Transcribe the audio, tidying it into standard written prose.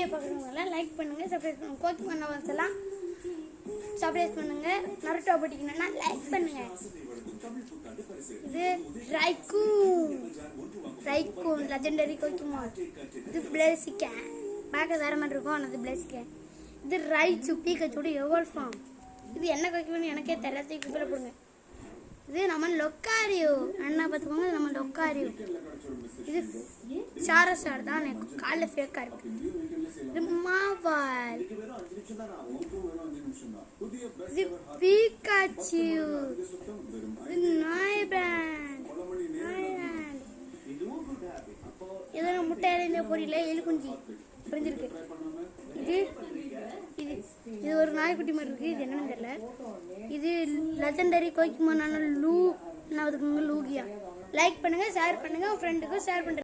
Video பார்க்குறவங்கலாம் like பண்ணுங்கள், subscribe பண்ணுங்கள். கோக்கிங் பண்ணவங்கலாம் subscribe பண்ணுங்கள். நருட்டோ பிடிக்கணும்னா லைக் பண்ணுங்கள். இது ரைக்கூன் லெஜெண்டரி கோக்கிமான். இது பிளேசிகேன், பார்க்க வேற மாதிரி இருக்கும். ஆனால் இது பிளேசிகேன். இது ரைச்சு பீக்கச்சோட எவல் ஃபார்ம். இது என்ன கோக்கிமான் எனக்கே தெரியல, கூப்பிட போடுங்க. இது நம்ம லொக்காரியோ அண்ணா பார்த்துக்கோங்க. இது நம்ம லொக்காரியோ. இது சாரசார் தான், எனக்கு காலில் ஃபேக்காக இருக்கு. இது மாவால். இது பீக்காச்சு. இது நாய்பிராண்ட். ஏதோ முட்டையில இந்த பொரியல எலிக்குஞ்சி புரிஞ்சிருக்கு. இது இது இது ஒரு நாய்க்குட்டி மாதிரி இருக்கு. இது என்னன்னு தெரியல. இது லெஜெண்டரி கோக்கிமானான லூ என்ன லூகியா. லைக் பண்ணுங்க, ஷேர் பண்ணுங்க, உங்க ஃப்ரெண்டுக்கும் ஷேர் பண்ணுங்க.